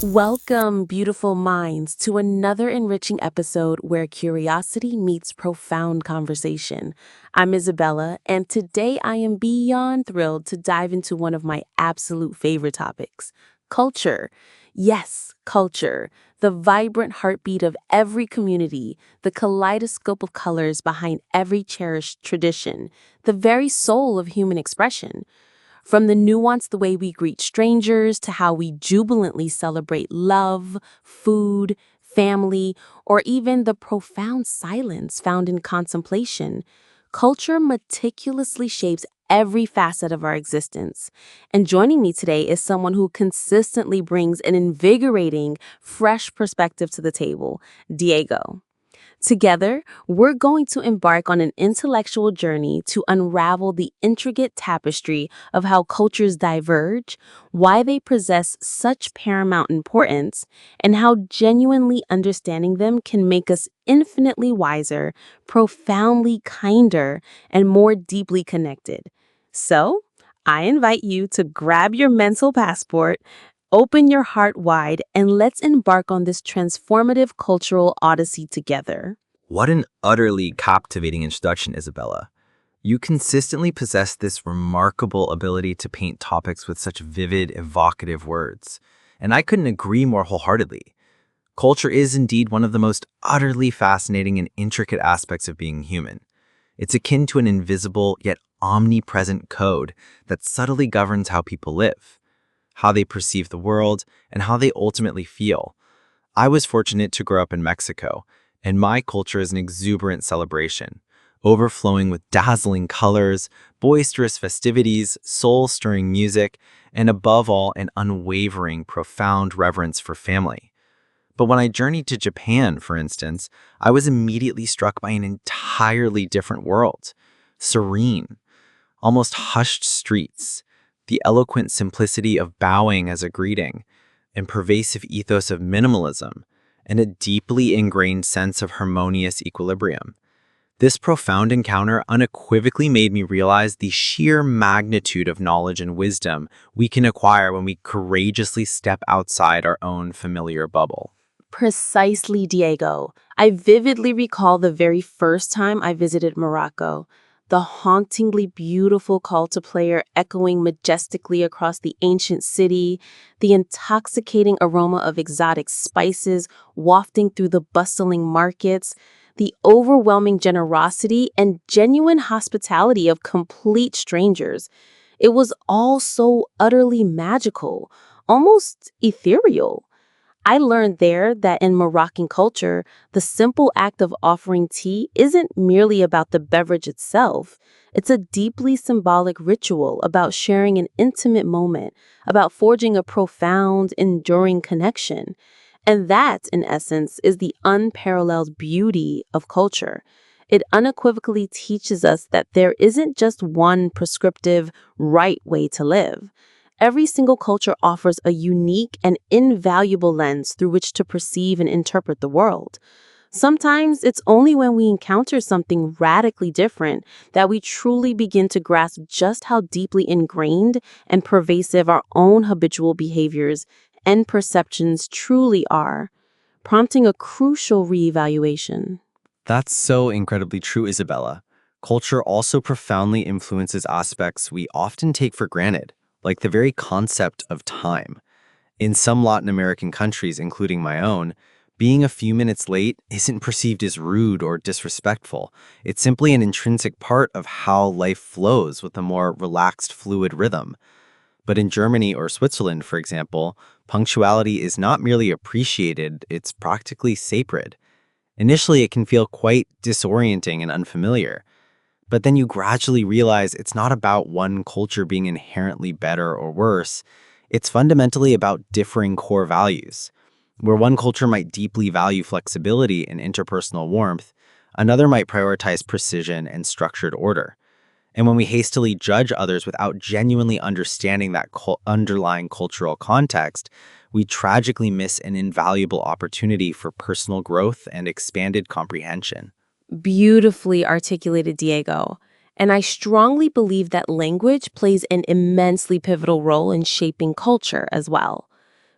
Welcome, beautiful minds, to another enriching episode where curiosity meets profound conversation. I'm Isabella, and today I am beyond thrilled to dive into one of my absolute favorite topics: culture. Yes, culture, the vibrant heartbeat of every community, the kaleidoscope of colors behind every cherished tradition, the very soul of human expression. From the nuanced way we greet strangers to how we jubilantly celebrate love, food, family, or even the profound silence found in contemplation, culture meticulously shapes every facet of our existence. And joining me today is someone who consistently brings an invigorating, fresh perspective to the table, Diego. Together, we're going to embark on an intellectual journey to unravel the intricate tapestry of how cultures diverge, why they possess such paramount importance, and how genuinely understanding them can make us infinitely wiser, profoundly kinder, and more deeply connected. So, I invite you to grab your mental passport. Open your heart wide and let's embark on this transformative cultural odyssey together. What an utterly captivating introduction, Isabella. You consistently possess this remarkable ability to paint topics with such vivid, evocative words. And I couldn't agree more wholeheartedly. Culture is indeed one of the most utterly fascinating and intricate aspects of being human. It's akin to an invisible yet omnipresent code that subtly governs how people live, how they perceive the world, and how they ultimately feel. I was fortunate to grow up in Mexico, and my culture is an exuberant celebration, overflowing with dazzling colors, boisterous festivities, soul-stirring music, and above all, an unwavering, profound reverence for family. But when I journeyed to Japan, for instance, I was immediately struck by an entirely different world. Serene, almost hushed streets, the eloquent simplicity of bowing as a greeting, and pervasive ethos of minimalism, and a deeply ingrained sense of harmonious equilibrium. This profound encounter unequivocally made me realize the sheer magnitude of knowledge and wisdom we can acquire when we courageously step outside our own familiar bubble. Precisely, Diego. I vividly recall the very first time I visited Morocco. The hauntingly beautiful call to prayer echoing majestically across the ancient city, the intoxicating aroma of exotic spices wafting through the bustling markets, the overwhelming generosity and genuine hospitality of complete strangers. It was all so utterly magical, almost ethereal. I learned there that in Moroccan culture, the simple act of offering tea isn't merely about the beverage itself. It's a deeply symbolic ritual about sharing an intimate moment, about forging a profound, enduring connection. And that, in essence, is the unparalleled beauty of culture. It unequivocally teaches us that there isn't just one prescriptive, right way to live. Every single culture offers a unique and invaluable lens through which to perceive and interpret the world. Sometimes it's only when we encounter something radically different that we truly begin to grasp just how deeply ingrained and pervasive our own habitual behaviors and perceptions truly are, prompting a crucial reevaluation. That's so incredibly true, Isabella. Culture also profoundly influences aspects we often take for granted, like the very concept of time. In some Latin American countries, including my own, being a few minutes late isn't perceived as rude or disrespectful. It's simply an intrinsic part of how life flows with a more relaxed, fluid rhythm. But in Germany or Switzerland, for example, punctuality is not merely appreciated, it's practically sacred. Initially, it can feel quite disorienting and unfamiliar, but then you gradually realize it's not about one culture being inherently better or worse. It's fundamentally about differing core values. Where one culture might deeply value flexibility and interpersonal warmth, another might prioritize precision and structured order. And when we hastily judge others without genuinely understanding that underlying cultural context, we tragically miss an invaluable opportunity for personal growth and expanded comprehension. Beautifully articulated, Diego. And I strongly believe that language plays an immensely pivotal role in shaping culture as well.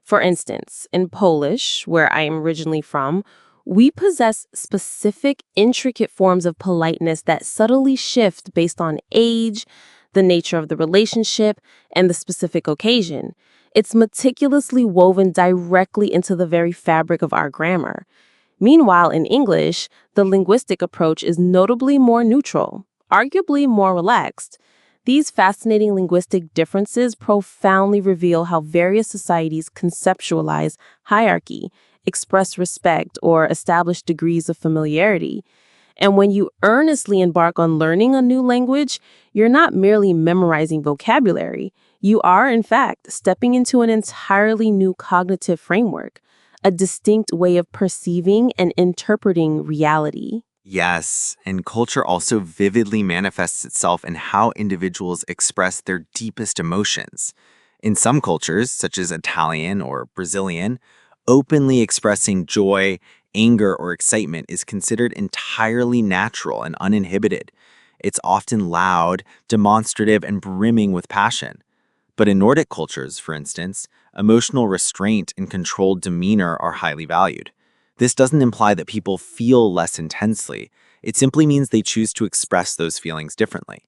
For instance, in Polish, where I am originally from, we possess specific, intricate forms of politeness that subtly shift based on age, the nature of the relationship, and the specific occasion. It's meticulously woven directly into the very fabric of our grammar. Meanwhile, in English, the linguistic approach is notably more neutral, arguably more relaxed. These fascinating linguistic differences profoundly reveal how various societies conceptualize hierarchy, express respect, or establish degrees of familiarity. And when you earnestly embark on learning a new language, you're not merely memorizing vocabulary. You are, in fact, stepping into an entirely new cognitive framework, a distinct way of perceiving and interpreting reality. Yes, and culture also vividly manifests itself in how individuals express their deepest emotions. In some cultures, such as Italian or Brazilian, openly expressing joy, anger, or excitement is considered entirely natural and uninhibited. It's often loud, demonstrative, and brimming with passion. But in Nordic cultures, for instance, emotional restraint and controlled demeanor are highly valued. This doesn't imply that people feel less intensely. It simply means they choose to express those feelings differently.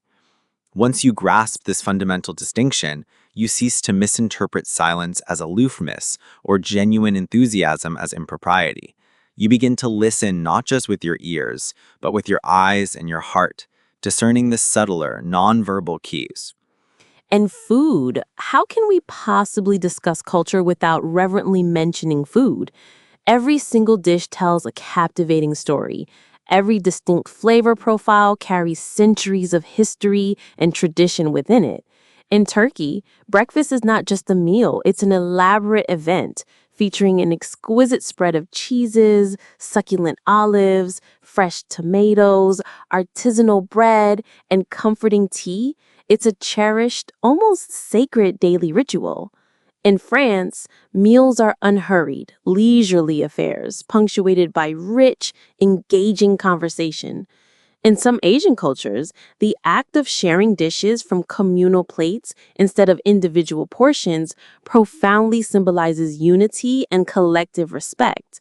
Once you grasp this fundamental distinction, you cease to misinterpret silence as aloofness or genuine enthusiasm as impropriety. You begin to listen not just with your ears, but with your eyes and your heart, discerning the subtler, nonverbal cues. And food. How can we possibly discuss culture without reverently mentioning food? Every single dish tells a captivating story. Every distinct flavor profile carries centuries of history and tradition within it. In Turkey, breakfast is not just a meal, it's an elaborate event featuring an exquisite spread of cheeses, succulent olives, fresh tomatoes, artisanal bread, and comforting tea. It's a cherished, almost sacred daily ritual. In France, meals are unhurried, leisurely affairs, punctuated by rich, engaging conversation. In some Asian cultures, the act of sharing dishes from communal plates instead of individual portions profoundly symbolizes unity and collective respect.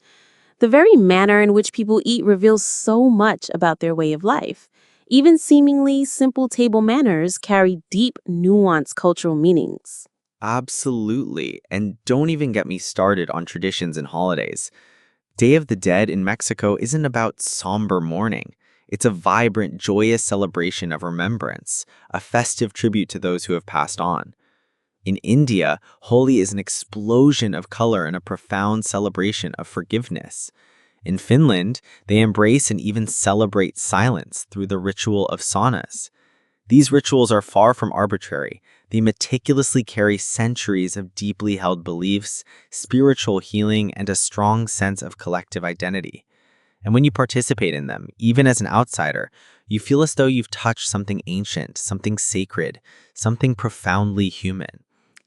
The very manner in which people eat reveals so much about their way of life. Even seemingly simple table manners carry deep, nuanced cultural meanings. Absolutely. And don't even get me started on traditions and holidays. Day of the Dead in Mexico isn't about somber mourning. It's a vibrant, joyous celebration of remembrance, a festive tribute to those who have passed on. In India, Holi is an explosion of color and a profound celebration of forgiveness. In Finland, they embrace and even celebrate silence through the ritual of saunas. These rituals are far from arbitrary. They meticulously carry centuries of deeply held beliefs, spiritual healing, and a strong sense of collective identity. And when you participate in them, even as an outsider, you feel as though you've touched something ancient, something sacred, something profoundly human.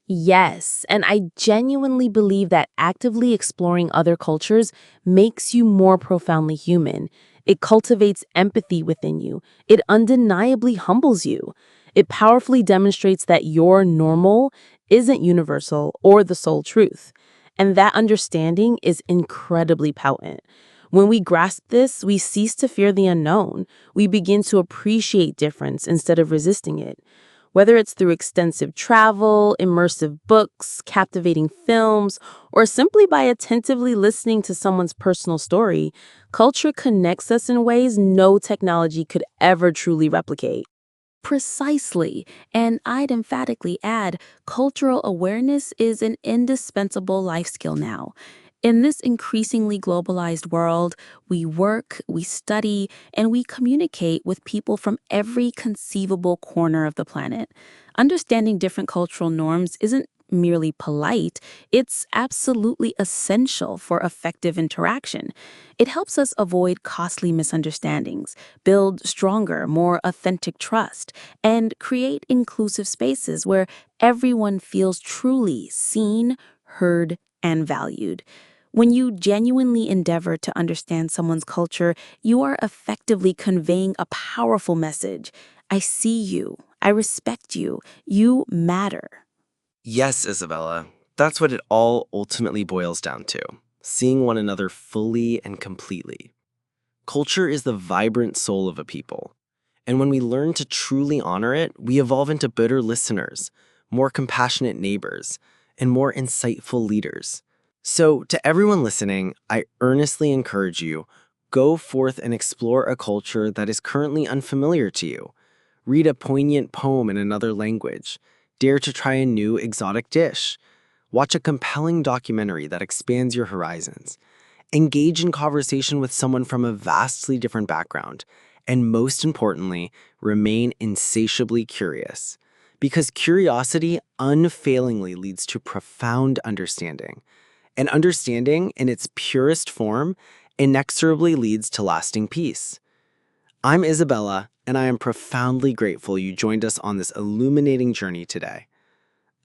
Yes, and I genuinely believe that actively exploring other cultures makes you more profoundly human. It cultivates empathy within you. It undeniably humbles you. It powerfully demonstrates that your normal isn't universal or the sole truth. And that understanding is incredibly potent. When we grasp this, we cease to fear the unknown. We begin to appreciate difference instead of resisting it. Whether it's through extensive travel, immersive books, captivating films, or simply by attentively listening to someone's personal story, culture connects us in ways no technology could ever truly replicate. Precisely. And I'd emphatically add, cultural awareness is an indispensable life skill now. In this increasingly globalized world, we work, we study, and we communicate with people from every conceivable corner of the planet. Understanding different cultural norms isn't merely polite, it's absolutely essential for effective interaction. It helps us avoid costly misunderstandings, build stronger, more authentic trust, and create inclusive spaces where everyone feels truly seen, heard, and valued. When you genuinely endeavor to understand someone's culture, you are effectively conveying a powerful message. I see you. I respect you. You matter. Yes, Isabella. That's what it all ultimately boils down to, seeing one another fully and completely. Culture is the vibrant soul of a people. And when we learn to truly honor it, we evolve into better listeners, more compassionate neighbors, and more insightful leaders. So, to everyone listening, I earnestly encourage you, go forth and explore a culture that is currently unfamiliar to you. Read a poignant poem in another language. Dare to try a new exotic dish. Watch a compelling documentary that expands your horizons. Engage in conversation with someone from a vastly different background. And most importantly, remain insatiably curious. Because curiosity unfailingly leads to profound understanding. And understanding, in its purest form, inexorably leads to lasting peace. I'm Isabella, and I am profoundly grateful you joined us on this illuminating journey today.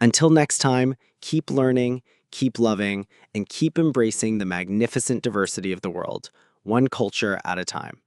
Until next time, keep learning, keep loving, and keep embracing the magnificent diversity of the world, one culture at a time.